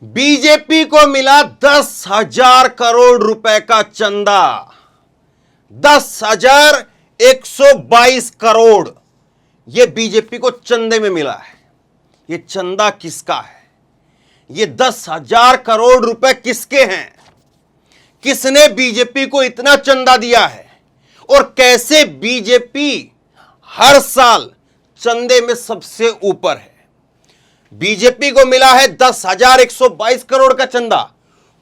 BJP को मिला 10,000 करोड़ रुपए का चंदा। 10,122 करोड़ यह बीजेपी को चंदे में मिला है। यह चंदा किसका है? यह 10,000 करोड़ रुपए किसके हैं? किसने बीजेपी को इतना चंदा दिया है? और कैसे बीजेपी हर साल चंदे में सबसे ऊपर है? बीजेपी को मिला है 10,122 करोड़ का चंदा,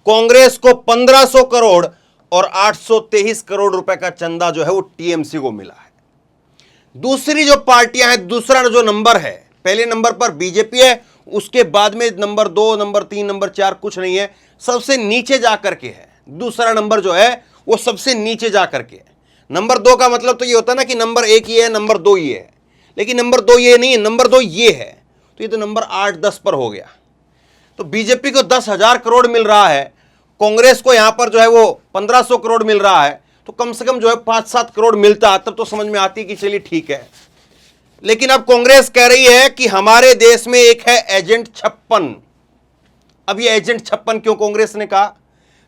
कांग्रेस को 1,500 करोड़ और 823 करोड़ रुपए का चंदा जो है वो टीएमसी को मिला है। दूसरी जो पार्टियां हैं, दूसरा जो नंबर है, पहले नंबर पर बीजेपी है, उसके बाद में नंबर 2, नंबर 3, नंबर 4 कुछ नहीं है, सबसे नीचे जाकर के है। दूसरा नंबर जो है वो सबसे नीचे जाकर के है। नंबर 2 का मतलब तो ये होता है ना कि नंबर 1 ये है, नंबर 2 ये है, लेकिन नंबर 2 ये नहीं है, नंबर 2 ये है, तो ये तो नंबर 8-10 पर हो गया। तो बीजेपी को 10,000 करोड़ मिल रहा है, कांग्रेस को यहां पर जो है वो 1,500 करोड़ मिल रहा है, तो कम से कम जो है 5-7 करोड़ मिलता, तब तो समझ में आती कि चलिए ठीक है। लेकिन अब कांग्रेस कह रही है कि हमारे देश में एक है एजेंट 56। अब ये एजेंट 56 क्यों कांग्रेस ने कहा?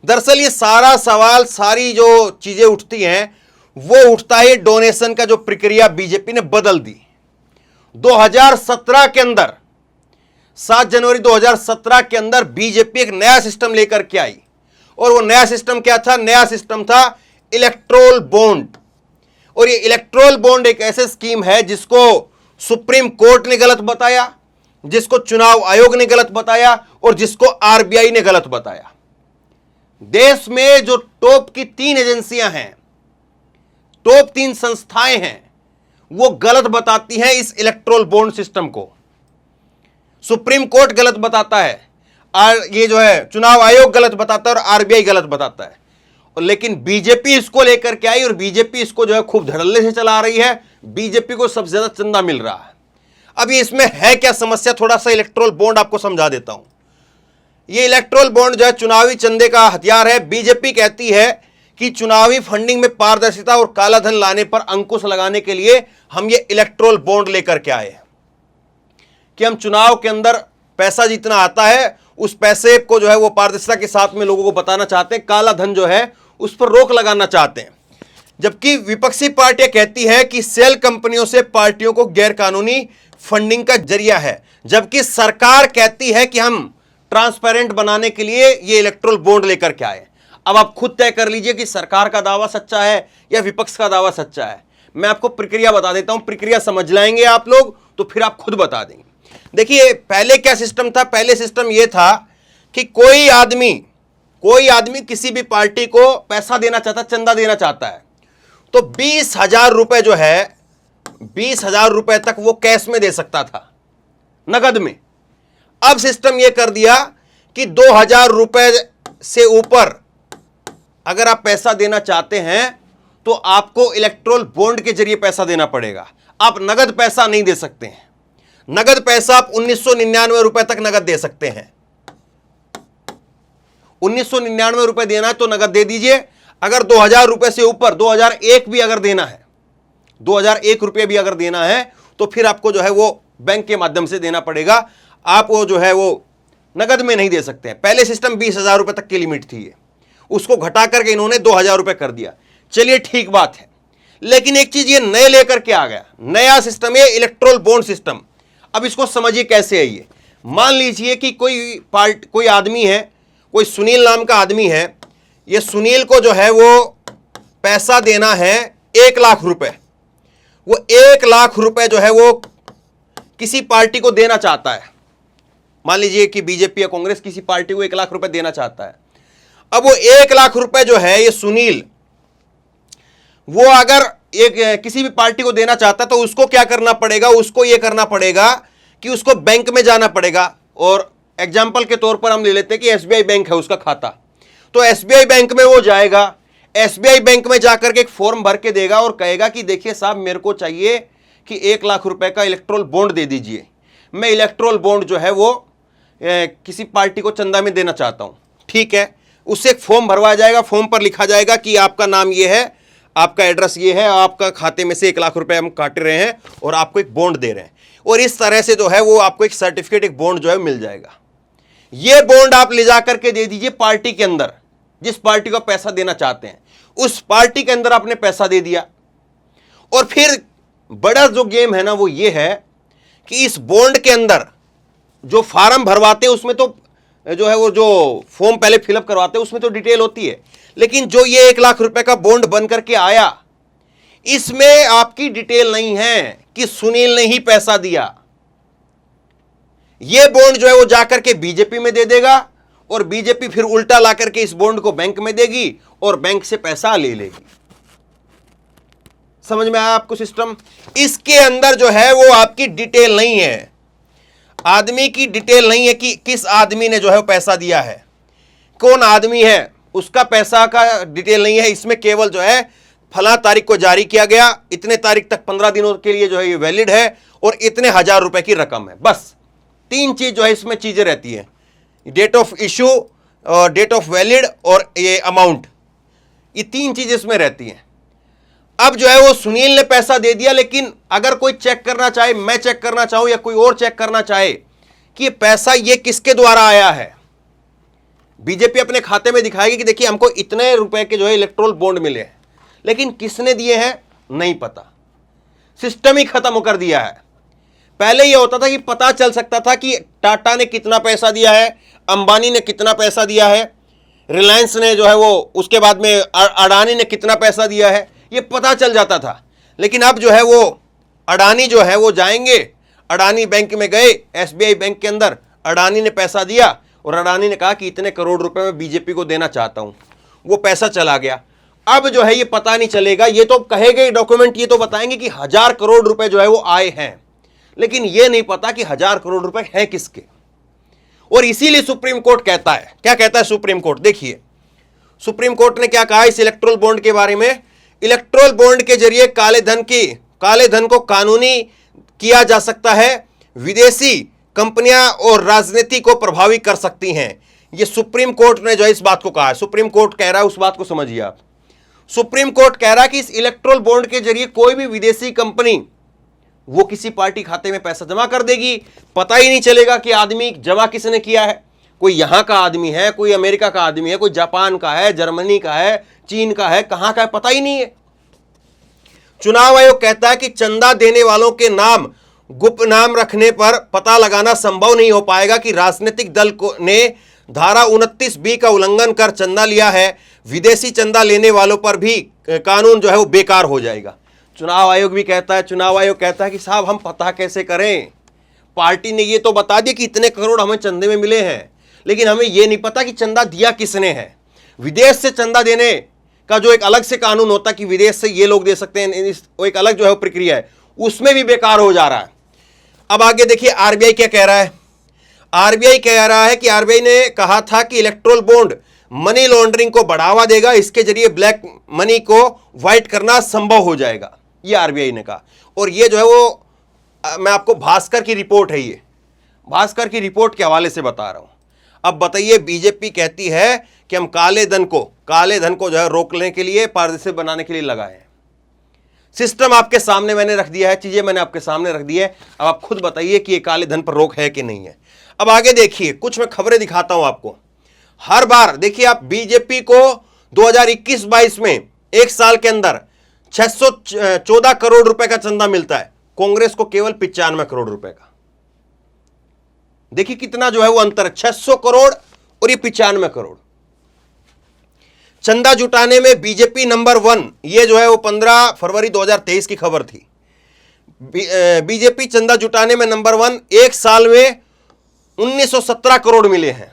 दरअसल ये सारा सवाल, सारी जो चीजें उठती हैं वो उठता है डोनेशन का जो प्रक्रिया बीजेपी ने बदल दी 2017 के अंदर। 7 जनवरी 2017 के अंदर बीजेपी एक नया सिस्टम लेकर के आई, और वो नया सिस्टम क्या था? नया सिस्टम था इलेक्टोरल बॉन्ड। और ये इलेक्टोरल बॉन्ड एक ऐसे स्कीम है जिसको सुप्रीम कोर्ट ने गलत बताया, जिसको चुनाव आयोग ने गलत बताया और जिसको आरबीआई ने गलत बताया। देश में जो टॉप की 3 एजेंसियां हैं, टॉप 3 संस्थाएं हैं, वो गलत बताती हैं इस इलेक्टोरल बॉन्ड सिस्टम को। सुप्रीम कोर्ट गलत बताता है, ये जो है चुनाव आयोग गलत बताता है और आरबीआई गलत बताता है। और लेकिन बीजेपी इसको लेकर के आई और बीजेपी इसको जो है खूब धड़ल्ले से चला रही है। बीजेपी को सबसे ज्यादा चंदा मिल रहा है। अभी इसमें है क्या समस्या, थोड़ा सा इलेक्टोरल बॉन्ड आपको समझा देता हूं। ये इलेक्टोरल बॉन्ड जो है चुनावी चंदे का हथियार है। बीजेपी कहती है कि चुनावी फंडिंग में पारदर्शिता और काला धन लाने पर अंकुश लगाने के लिए हम ये इलेक्टोरल बॉन्ड लेकर के आए हैं कि हम चुनाव के अंदर पैसा जितना आता है उस पैसे को जो है वो पारदर्शिता के साथ में लोगों को बताना चाहते हैं, काला धन जो है उस पर रोक लगाना चाहते हैं। जबकि विपक्षी पार्टियां कहती है कि सेल कंपनियों से पार्टियों को गैरकानूनी फंडिंग का जरिया है, जबकि सरकार कहती है कि हम ट्रांसपेरेंट बनाने के लिए ये इलेक्टोरल बॉन्ड लेकर के आए। अब आप खुद तय कर लीजिए कि सरकार का दावा सच्चा है या विपक्ष का दावा सच्चा है। मैं आपको प्रक्रिया बता देता हूं, प्रक्रिया समझ लाएंगे आप लोग तो फिर आप खुद बता देंगे। देखिए पहले क्या सिस्टम था? पहले सिस्टम यह था कि कोई आदमी किसी भी पार्टी को पैसा देना चाहता, चंदा देना चाहता है, तो 20,000 रुपए जो है 20,000 रुपए तक वो कैश में दे सकता था, नगद में। अब सिस्टम यह कर दिया कि 2,000 रुपए से ऊपर अगर आप पैसा देना चाहते हैं तो आपको इलेक्टोरल बॉन्ड के जरिए पैसा देना पड़ेगा। आप नगद पैसा नहीं दे सकते हैं। नगद पैसा आप 1,999 रुपए तक नगद दे सकते हैं। 1,999 रुपए देना है तो नगद दे दीजिए। अगर 2,000 रुपए से ऊपर 2,001 भी अगर देना है, 2,001 रुपए भी अगर देना है तो फिर आपको जो है वो बैंक के माध्यम से देना पड़ेगा। आप वो जो है वो नगद में नहीं दे सकते हैं। पहले सिस्टम 20,000 रुपए तक की लिमिट थी, उसको घटा करके इन्होंने 2,000 रुपए कर दिया। चलिए ठीक बात है, लेकिन एक चीज ये नए लेकर के आ गया, नया सिस्टम है इलेक्टोरल बॉन्ड सिस्टम। अब इसको समझिए कैसे है ये। मान लीजिए कि कोई आदमी है, कोई सुनील नाम का आदमी है। ये सुनील को जो है वो पैसा देना है 1 लाख रुपए। वो 1 लाख रुपए जो है वो किसी पार्टी को देना चाहता है। मान लीजिए कि बीजेपी या कांग्रेस किसी पार्टी को 1 लाख रुपए देना चाहता है। अब वो 1 लाख रुपए जो है ये सुनील, वो अगर किसी भी पार्टी को देना चाहता है तो उसको क्या करना पड़ेगा? उसको ये करना पड़ेगा कि उसको बैंक में जाना पड़ेगा। और एग्जाम्पल के तौर पर हम ले लेते हैं कि एसबीआई बैंक है उसका खाता, तो एसबीआई बैंक में वो जाएगा। एसबीआई बैंक में जाकर के एक फॉर्म भर के देगा और कहेगा कि देखिए साहब, मेरे को चाहिए कि 1 लाख रुपए का इलेक्टोरल बॉन्ड दे दीजिए। मैं इलेक्टोरल बॉन्ड जो है वो किसी पार्टी को चंदा में देना चाहता हूं। ठीक है, उससे एक फॉर्म भरवाया जाएगा। फॉर्म पर लिखा जाएगा कि आपका नाम ये है, आपका एड्रेस ये है, आपका खाते में से 1 लाख रुपए हम काट रहे हैं और आपको एक बॉन्ड दे रहे हैं। और इस तरह से जो है वो आपको एक सर्टिफिकेट, एक बॉन्ड जो है मिल जाएगा। ये बॉन्ड आप ले जाकर के दे दीजिए पार्टी के अंदर, जिस पार्टी को पैसा देना चाहते हैं उस पार्टी के अंदर आपने पैसा दे दिया। और फिर बड़ा जो गेम है ना वो ये है कि इस बॉन्ड के अंदर जो फार्म भरवाते हैं उसमें तो जो है वो जो फॉर्म पहले फिलअप करवाते हैं उसमें तो डिटेल होती है, लेकिन जो ये 1 लाख रुपए का बॉन्ड बन करके आया इसमें आपकी डिटेल नहीं है कि सुनील ने ही पैसा दिया। ये बॉन्ड जो है वो जाकर के बीजेपी में दे देगा और बीजेपी फिर उल्टा ला करके इस बॉन्ड को बैंक में देगी और बैंक से पैसा ले लेगी। समझ में आया आपको सिस्टम? इसके अंदर जो है वो आपकी डिटेल नहीं है, आदमी की डिटेल नहीं है कि किस आदमी ने जो है वो पैसा दिया है, कौन आदमी है, उसका पैसा का डिटेल नहीं है। इसमें केवल जो है फला तारीख को जारी किया गया, इतने तारीख तक 15 दिनों के लिए जो है ये वैलिड है और इतने 1000 रुपए की रकम है। बस 3 चीज जो है इसमें चीजें रहती है, डेट ऑफ इशू और डेट ऑफ वैलिड और ये अमाउंट, ये 3 चीज इसमें रहती हैं। अब जो है वो सुनील ने पैसा दे दिया, लेकिन अगर कोई चेक करना चाहे, मैं चेक करना चाहूं या कोई और चेक करना चाहे कि ये पैसा ये किसके द्वारा आया है, बीजेपी अपने खाते में दिखाएगी कि देखिए हमको इतने रुपए के जो है इलेक्ट्रोल बॉन्ड मिले हैं, लेकिन किसने दिए हैं नहीं पता। सिस्टम ही खत्म कर दिया है। पहले यह होता था कि पता चल सकता था कि टाटा ने कितना पैसा दिया है, अंबानी ने कितना पैसा दिया है, रिलायंस ने जो है वो, उसके बाद में अडानी ने कितना पैसा दिया है, ये पता चल जाता था। लेकिन अब जो है वो अडानी जो है वो जाएंगे, अडानी बैंक में गए, एसबीआई बैंक के अंदर अडानी ने पैसा दिया और अडानी ने कहा कि इतने करोड़ रुपए मैं बीजेपी को देना चाहता हूं, वो पैसा चला गया। अब जो है ये पता नहीं चलेगा, ये तो कहेंगे डॉक्यूमेंट, ये तो बताएंगे कि 1000 करोड़ रुपए जो है वो आए हैं, लेकिन ये नहीं पता कि 1000 करोड़ रुपए हैं किसके। और इसीलिए सुप्रीम कोर्ट कहता है, क्या कहता है सुप्रीम कोर्ट, देखिए सुप्रीम कोर्ट ने क्या कहा इस इलेक्ट्रोल बॉन्ड के बारे में। इलेक्ट्रोल बॉन्ड के जरिए काले धन को कानूनी किया जा सकता है, विदेशी कंपनियां और राजनीति को प्रभावित कर सकती हैं। ये सुप्रीम कोर्ट ने जो है इस बात को कहा है। सुप्रीम कोर्ट कह रहा है, उस बात को समझिए आप। सुप्रीम कोर्ट कह रहा है कि इस इलेक्ट्रोल बॉन्ड के जरिए कोई भी विदेशी कंपनी वो किसी पार्टी खाते में पैसा जमा कर देगी, पता ही नहीं चलेगा कि आदमी जमा किसने किया है। कोई यहां का आदमी है, कोई अमेरिका का आदमी है, कोई जापान का है, जर्मनी का है, चीन का है, कहां का है पता ही नहीं है। चुनाव आयोग कहता है कि चंदा देने वालों के नाम गुप्त नाम रखने पर पता लगाना संभव नहीं हो पाएगा कि राजनीतिक दल ने धारा 29B का उल्लंघन कर चंदा लिया है। विदेशी चंदा लेने वालों पर भी कानून जो है वो बेकार हो जाएगा। चुनाव आयोग भी कहता है, चुनाव आयोग कहता है कि साहब हम पता कैसे करें, पार्टी ने ये तो बता दिया कि इतने करोड़ हमें चंदे में मिले हैं, लेकिन हमें ये नहीं पता कि चंदा दिया किसने है। विदेश से चंदा देने का जो एक अलग से कानून होता है कि विदेश से ये लोग दे सकते हैं, वो एक अलग जो है वो प्रक्रिया है, उसमें भी बेकार हो जा रहा है। अब आगे देखिए आरबीआई क्या कह रहा है। आरबीआई कह रहा है कि आरबीआई ने कहा था कि इलेक्ट्रोल बॉन्ड मनी लॉन्ड्रिंग को बढ़ावा देगा, इसके जरिए ब्लैक मनी को व्हाइट करना संभव हो जाएगा, ये आरबीआई ने कहा। और ये जो है वो मैं आपको भास्कर की रिपोर्ट है, ये भास्कर की रिपोर्ट के हवाले से बता रहा हूं। अब बताइए, बीजेपी कहती है कि हम काले धन को जो है रोकने के लिए, पारदर्शी बनाने के लिए लगाए हैं। सिस्टम आपके सामने मैंने रख दिया है, चीजें मैंने आपके सामने रख दी है। अब आप खुद बताइए कि ये काले धन पर रोक है कि नहीं है। अब आगे देखिए, कुछ मैं खबरें दिखाता हूं आपको। हर बार देखिए आप, बीजेपी को 2021-22 में एक साल के अंदर 614 करोड़ रुपए का चंदा मिलता है, कांग्रेस को केवल 95 करोड़ रुपए का। देखिए कितना जो है वो अंतर है, 600 करोड़ और ये 95 करोड़। चंदा जुटाने में बीजेपी नंबर 1, ये जो है वो 15 फरवरी 2023 की खबर थी। बीजेपी चंदा जुटाने में नंबर 1, एक साल में 1917 करोड़ मिले हैं।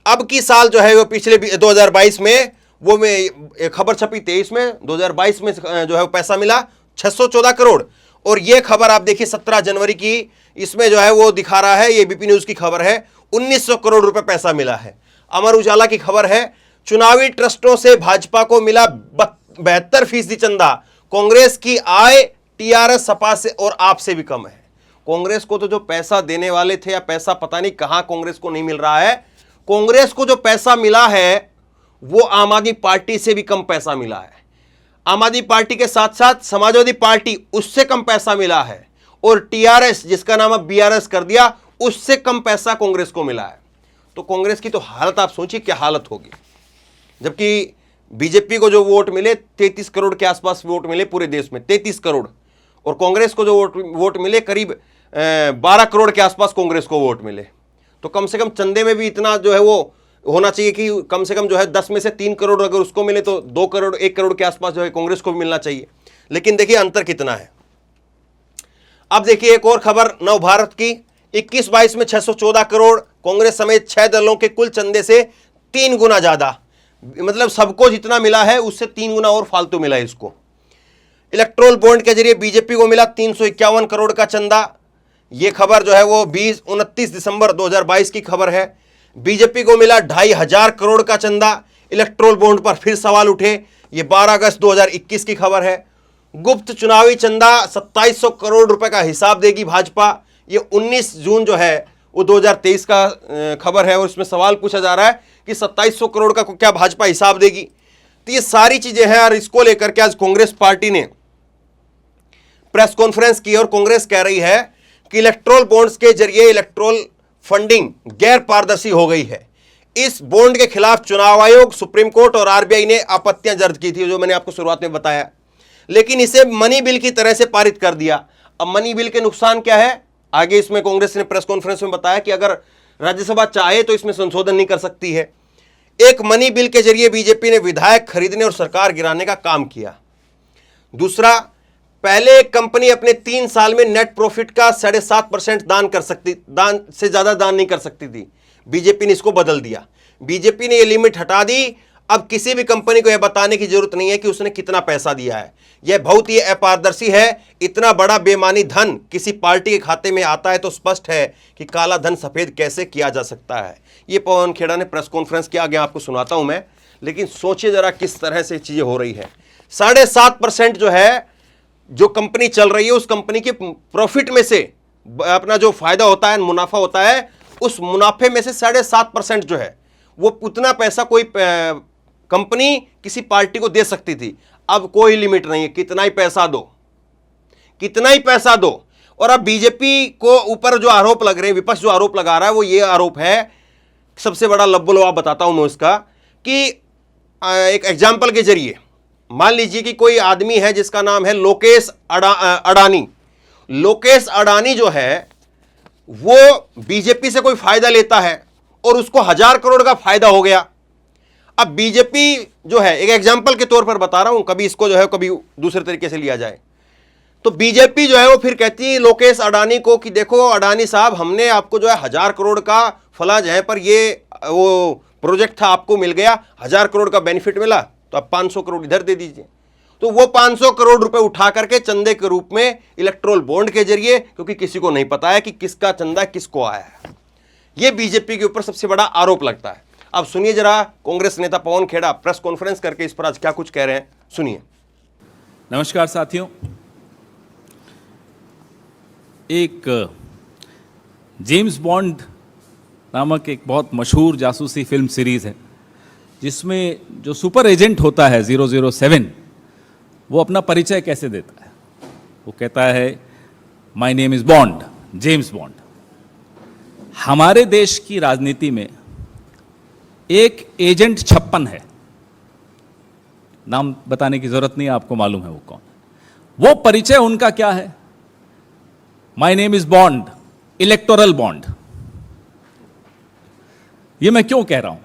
अब की साल जो है वो पिछले 2022 में, वो में खबर छपी 23 में, 2022 में जो है वो पैसा मिला 614 करोड़। और ये खबर आप देखिए 17 जनवरी की, इसमें जो है वो दिखा रहा है, ये बीपी न्यूज की खबर है, 1900 करोड़ रुपए पैसा मिला है। अमर उजाला की खबर है, चुनावी ट्रस्टों से भाजपा को मिला 72% चंदा, कांग्रेस की आय टीआरएस सपा से और आप से भी कम है। कांग्रेस को तो जो पैसा देने वाले थे, या पैसा पता नहीं कहां कांग्रेस को नहीं मिल रहा है, कांग्रेस को जो पैसा मिला है वो आम आदमी पार्टी से भी कम पैसा मिला है। आम आदमी पार्टी के साथ साथ समाजवादी पार्टी, उससे कम पैसा मिला है। और टीआरएस, जिसका नाम अब बीआरएस कर दिया, उससे कम पैसा कांग्रेस को मिला है। तो कांग्रेस की तो हालत आप सोचिए क्या हालत होगी। जबकि बीजेपी को जो वोट मिले 33 करोड़ के आसपास वोट मिले पूरे देश में, 33 करोड़, और कांग्रेस को जो वोट मिले करीब 12 करोड़ के आसपास कांग्रेस को वोट मिले। तो कम से कम चंदे में भी इतना जो है वो होना चाहिए कि कम से कम जो है 10 में से 3 करोड़ अगर उसको मिले तो 2 करोड़ 1 करोड़ के आसपास जो है कांग्रेस को भी मिलना चाहिए। लेकिन देखिए अंतर कितना है। अब देखिए एक और खबर नव भारत की, 21-22 में 614 करोड़, कांग्रेस समेत 6 दलों के कुल चंदे से 3 गुना ज्यादा, मतलब सबको जितना मिला है उससे 3 गुना और फालतू मिला है इसको। इलेक्ट्रोल बॉन्ड के जरिए बीजेपी को मिला 351 करोड़ का चंदा। यह खबर जो है वो 29 दिसंबर 2022 की खबर है। बीजेपी को मिला 2500 करोड़ का चंदा। इलेक्ट्रोल बॉन्ड पर फिर सवाल उठे। यह 12 अगस्त 2021 की खबर है। गुप्त चुनावी चंदा 2700 करोड़ रुपए का हिसाब देगी भाजपा। ये 19 जून जो है वो 2023 का खबर है और इसमें सवाल पूछा जा रहा है कि 2700 करोड़ का क्या भाजपा हिसाब देगी। तो ये सारी चीजें हैं और इसको लेकर के आज कांग्रेस पार्टी ने प्रेस कॉन्फ्रेंस की और कांग्रेस कह रही है कि इलेक्ट्रोल बॉन्ड्स के जरिए इलेक्ट्रोल फंडिंग गैर पारदर्शी हो गई है। इस बॉन्ड के खिलाफ चुनाव आयोग, सुप्रीम कोर्ट और आरबीआई ने आपत्तियां दर्ज की थी, जो मैंने आपको शुरुआत में बताया, लेकिन इसे मनी बिल की तरह से पारित कर दिया। अब मनी बिल के नुकसान क्या है, आगे इसमें कांग्रेस ने प्रेस कॉन्फ्रेंस में बताया कि अगर राज्यसभा चाहे तो इसमें संशोधन नहीं कर सकती है। एक मनी बिल के जरिए बीजेपी ने विधायक खरीदने और सरकार गिराने का काम किया। दूसरा, पहले एक कंपनी अपने 3 साल में नेट प्रॉफिट का 7.5% दान से ज्यादा दान नहीं कर सकती थी। बीजेपी ने इसको बदल दिया। बीजेपी ने यह लिमिट हटा दी। अब किसी भी कंपनी को यह बताने की जरूरत नहीं है कि उसने कितना पैसा दिया है। यह बहुत ही अपारदर्शी है। इतना बड़ा बेमानी धन किसी पार्टी के खाते में आता है तो स्पष्ट है कि काला धन सफेद कैसे किया जा सकता है। यह पवन खेड़ा ने प्रेस कॉन्फ्रेंस के आगे आपको सुनाता हूं मैं, लेकिन सोचिए जरा किस तरह से चीजें हो रही है। 7.5% जो है जो कंपनी चल रही है उस कंपनी के प्रॉफिट में से अपना जो फायदा होता है, मुनाफा होता है, उस मुनाफे में से 7.5% जो है वो उतना पैसा कोई कंपनी किसी पार्टी को दे सकती थी। अब कोई लिमिट नहीं है, कितना ही पैसा दो, कितना ही पैसा दो। और अब बीजेपी को ऊपर जो आरोप लग रहे हैं, विपक्ष जो आरोप लगा रहा है वो ये आरोप है, सबसे बड़ा लब्बुलवाब बताता हूं मैं उसका, कि एक एग्जाम्पल के जरिए मान लीजिए कि कोई आदमी है जिसका नाम है लोकेश अडानी। लोकेश अडानी जो है वो बीजेपी से कोई फायदा लेता है और उसको 1000 करोड़ का फायदा हो गया। अब बीजेपी जो है, एक एग्जाम्पल के तौर पर बता रहा हूं, कभी इसको जो है कभी दूसरे तरीके से लिया जाए, तो बीजेपी जो है वो फिर कहती है लोकेश अडानी को कि देखो अडानी साहब, हमने आपको जो है 1000 करोड़ का फला जगह पर ये वो प्रोजेक्ट था, आपको मिल गया, 1000 करोड़ का बेनिफिट मिला, तो आप 500 करोड़ इधर दे दीजिए। तो वो 500 करोड़ रुपए उठा करके चंदे के रूप में इलेक्ट्रोल बॉन्ड के जरिए, क्योंकि किसी को नहीं पता है कि किसका चंदा किसको आया है, ये बीजेपी के ऊपर सबसे बड़ा आरोप लगता है। अब सुनिए जरा कांग्रेस नेता पवन खेड़ा प्रेस कॉन्फ्रेंस करके इस पर आज क्या कुछ कह रहे हैं, सुनिए। नमस्कार साथियों, एक जेम्स बॉन्ड नामक एक बहुत मशहूर जासूसी फिल्म सीरीज है जिसमें जो सुपर एजेंट होता है 007, वो अपना परिचय कैसे देता है। वो कहता है my name is bond, James bond. हमारे देश की राजनीति में एक एजेंट 56 है, नाम बताने की जरूरत नहीं है, आपको मालूम है वो कौन है। वो परिचय उनका क्या है, my name is bond, electoral bond. ये मैं क्यों कह रहा हूं,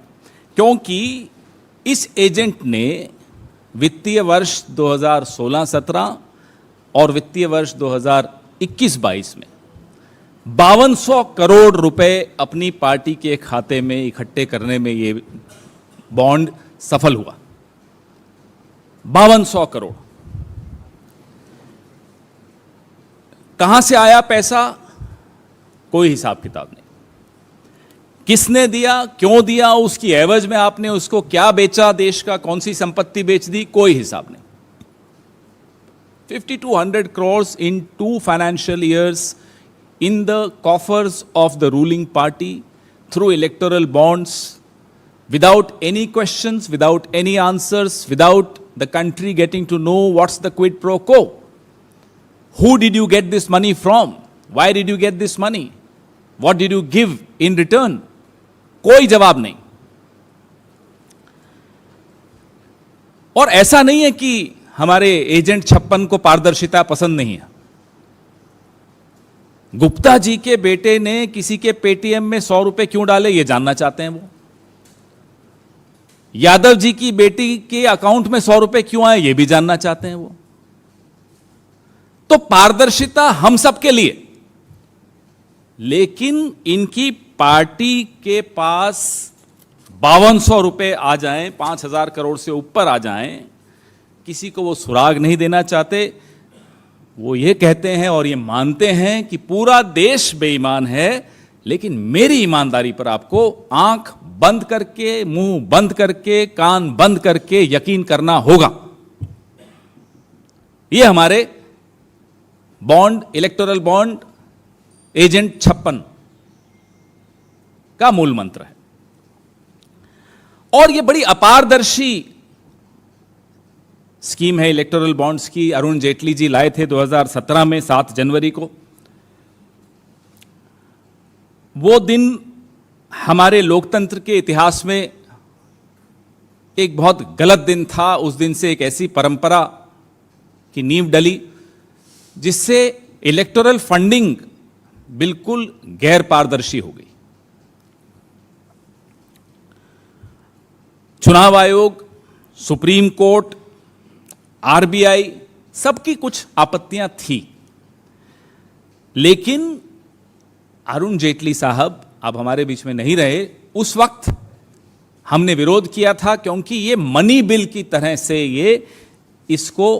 क्योंकि इस एजेंट ने वित्तीय वर्ष 2016-17 और वित्तीय वर्ष 2021-22 में 5200 करोड़ रुपए अपनी पार्टी के खाते में इकट्ठे करने में ये बॉन्ड सफल हुआ। 5200 करोड़। कहां से आया पैसा, कोई हिसाब किताब नहीं। किसने दिया, क्यों दिया, उसकी एवज में आपने उसको क्या बेचा, देश का कौन सी संपत्ति बेच दी, कोई हिसाब नहीं। 50 to 100 crores in 2 financial years in the coffers of the ruling party through electoral bonds, without any questions, without any answers, without the country getting to know what's the quid pro quo. Who did you get this money from? Why did you get this money? What did you give in return? कोई जवाब नहीं। और ऐसा नहीं है कि हमारे agent 56 को पारदर्शिता पसंद नहीं है। गुप्ता जी के बेटे ने किसी के पेटीएम में 100 रुपए क्यों डाले, यह जानना चाहते हैं वो। यादव जी की बेटी के अकाउंट में 100 रुपए क्यों आए, यह भी जानना चाहते हैं वो। तो पारदर्शिता हम सबके लिए, लेकिन इनकी पार्टी के पास 5200 रुपए आ जाएं, 5000 करोड़ से ऊपर आ जाएं, किसी को वो सुराग नहीं देना चाहते। वो ये कहते हैं और ये मानते हैं कि पूरा देश बेईमान है, लेकिन मेरी ईमानदारी पर आपको आंख बंद करके, मुंह बंद करके, कान बंद करके यकीन करना होगा। ये हमारे बॉन्ड, इलेक्टोरल बॉन्ड एजेंट 56 का मूल मंत्र है। और ये बड़ी अपारदर्शी स्कीम है इलेक्टोरल बॉन्ड्स की। अरुण जेटली जी लाए थे 2017 में 7 जनवरी को। वो दिन हमारे लोकतंत्र के इतिहास में एक बहुत गलत दिन था। उस दिन से एक ऐसी परंपरा की नींव डली जिससे इलेक्टोरल फंडिंग बिल्कुल गैर पारदर्शी हो गई। चुनाव आयोग, सुप्रीम कोर्ट, आरबीआई, सबकी कुछ आपत्तियां थी, लेकिन अरुण जेटली साहब अब हमारे बीच में नहीं रहे। उस वक्त हमने विरोध किया था क्योंकि ये मनी बिल की तरह से ये इसको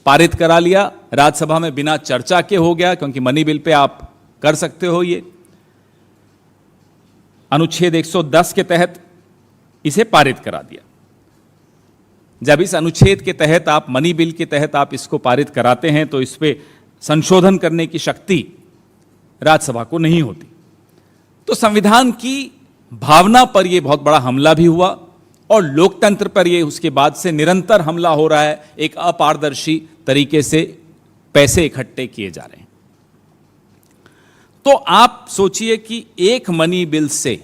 पारित करा लिया। राज्यसभा में बिना चर्चा के हो गया, क्योंकि मनी बिल पे आप कर सकते हो ये। अनुच्छेद 110 के तहत इसे पारित करा दिया। जब इस अनुच्छेद के तहत आप, मनी बिल के तहत आप इसको पारित कराते हैं, तो इस पे संशोधन करने की शक्ति राज्यसभा को नहीं होती। तो संविधान की भावना पर यह बहुत बड़ा हमला भी हुआ और लोकतंत्र पर यह उसके बाद से निरंतर हमला हो रहा है। एक अपारदर्शी तरीके से पैसे इकट्ठे किए जा रहे हैं। तो आप सोचिए कि एक मनी बिल से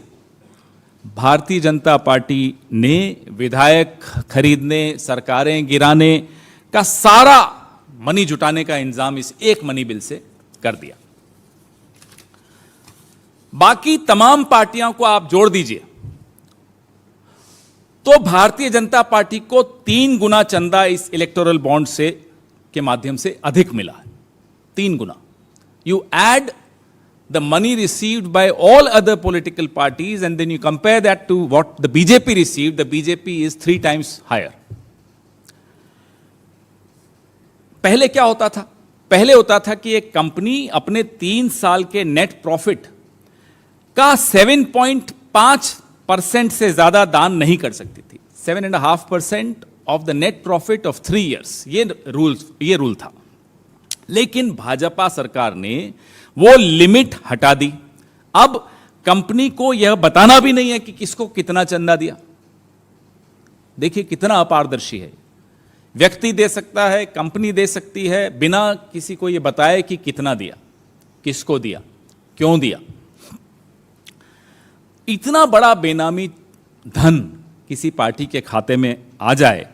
भारतीय जनता पार्टी ने विधायक खरीदने, सरकारें गिराने का सारा मनी जुटाने का इंतजाम इस एक मनी बिल से कर दिया। बाकी तमाम पार्टियों को आप जोड़ दीजिए तो भारतीय जनता पार्टी को 3 गुना चंदा इस इलेक्टोरल बॉन्ड से के माध्यम से अधिक मिला है। 3 गुना। You add the money received by all other political parties and then you compare that to what the BJP received, the BJP is 3 times higher. पहले क्या होता था? पहले होता था कि एक कंपनी अपने 3 साल के नेट प्रॉफिट का 7.5% से ज्यादा दान नहीं कर सकती थी। 7.5% of the net profit of 3 years, ये रूल था। लेकिन भाजपा सरकार ने वो लिमिट हटा दी। अब कंपनी को यह बताना भी नहीं है कि किसको कितना चंदा दिया। देखिए कितना अपारदर्शी है। व्यक्ति दे सकता है, कंपनी दे सकती है, बिना किसी को यह बताए कि कितना दिया, किसको दिया, क्यों दिया। इतना बड़ा बेनामी धन किसी पार्टी के खाते में आ जाए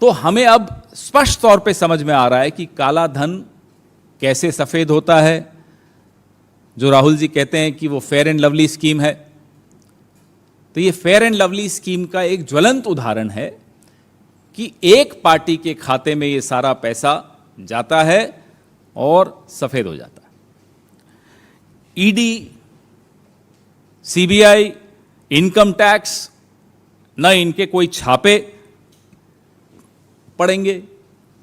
तो हमें अब स्पष्ट तौर पे समझ में आ रहा है कि काला धन कैसे सफेद होता है। जो राहुल जी कहते हैं कि वो फेयर एंड लवली स्कीम है, तो ये फेयर एंड लवली स्कीम का एक ज्वलंत उदाहरण है कि एक पार्टी के खाते में ये सारा पैसा जाता है और सफेद हो जाता है। ईडी, सीबीआई, इनकम टैक्स, न इनके कोई छापे पड़ेंगे,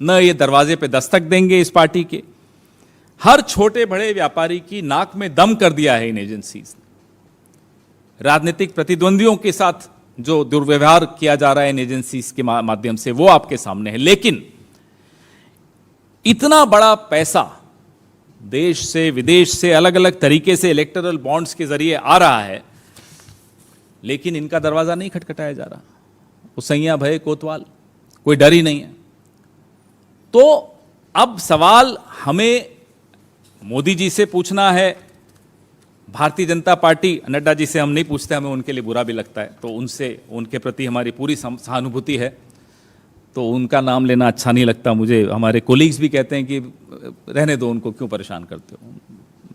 न ये दरवाजे पे दस्तक देंगे इस पार्टी के। हर छोटे बड़े व्यापारी की नाक में दम कर दिया है इन एजेंसीज ने। राजनीतिक प्रतिद्वंदियों के साथ जो दुर्व्यवहार किया जा रहा है इन एजेंसीज के माध्यम से, वो आपके सामने है। लेकिन इतना बड़ा पैसा देश से, विदेश से, अलग अलग तरीके से इलेक्टोरल बॉन्ड्स के जरिए आ रहा है, लेकिन इनका दरवाजा नहीं खटखटाया जा रहा। वो सैया भय कोतवाल, कोई डर ही नहीं है। तो अब सवाल हमें मोदी जी से पूछना है, भारतीय जनता पार्टी, नड्डा जी से हम नहीं पूछते, हमें उनके लिए बुरा भी लगता है, तो उनसे उनके प्रति हमारी पूरी सहानुभूति है, तो उनका नाम लेना अच्छा नहीं लगता मुझे। हमारे कोलीग्स भी कहते हैं कि रहने दो उनको, क्यों परेशान करते हो,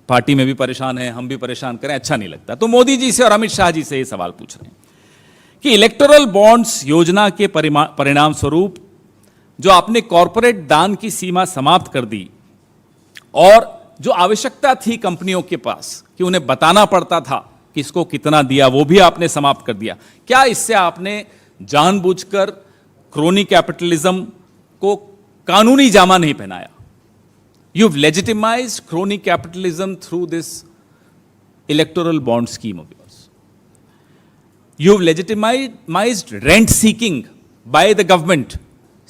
पार्टी में भी परेशान है, हम भी परेशान करें, अच्छा नहीं लगता। तो मोदी जी से और अमित शाह जी से ये सवाल पूछ रहे हैं कि इलेक्टोरल बॉन्ड्स योजना के परिणाम स्वरूप जो आपने कॉरपोरेट दान की सीमा समाप्त कर दी और जो आवश्यकता थी कंपनियों के पास कि उन्हें बताना पड़ता था किसको कितना दिया, वो भी आपने समाप्त कर दिया। क्या इससे आपने जानबूझकर क्रोनी कैपिटलिज्म को कानूनी जामा नहीं पहनाया? You've legitimized crony capitalism through this electoral bond scheme of yours. You've legitimized rent seeking by the government.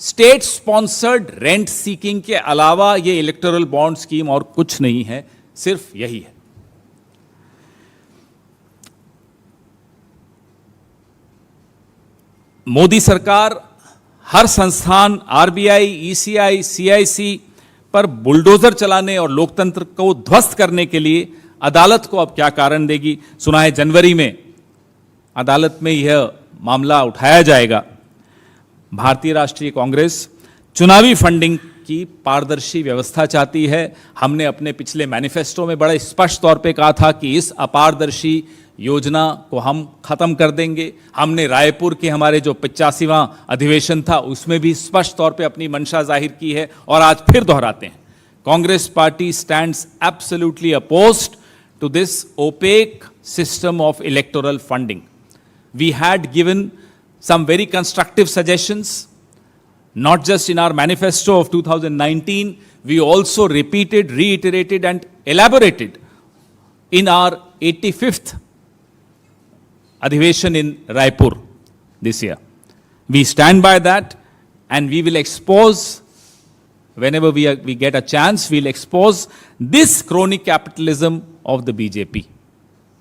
State sponsored rent seeking के अलावा ये इलेक्टोरल बॉन्ड स्कीम और कुछ नहीं है, सिर्फ यही है। मोदी सरकार हर संस्थान, आरबीआई, ईसीआई, सीआईसी पर बुलडोजर चलाने और लोकतंत्र को ध्वस्त करने के लिए अदालत को अब क्या कारण देगी? सुना है जनवरी में अदालत में यह मामला उठाया जाएगा। भारतीय राष्ट्रीय कांग्रेस चुनावी फंडिंग की पारदर्शी व्यवस्था चाहती है। हमने अपने पिछले मैनिफेस्टो में बड़े स्पष्ट तौर पे कहा था कि इस अपारदर्शी योजना को हम खत्म कर देंगे। हमने रायपुर के हमारे जो 85वां अधिवेशन था उसमें भी स्पष्ट तौर पे अपनी मंशा जाहिर की है और आज फिर दोहराते हैं। Congress party stands absolutely opposed to this opaque system of electoral funding. We had given some very constructive suggestions, not just in our manifesto of 2019, we also repeated, reiterated and elaborated in our 85th Adhiveshan in Raipur this year. We stand by that and we will expose, whenever we get a chance, we'll expose this crony capitalism of the BJP.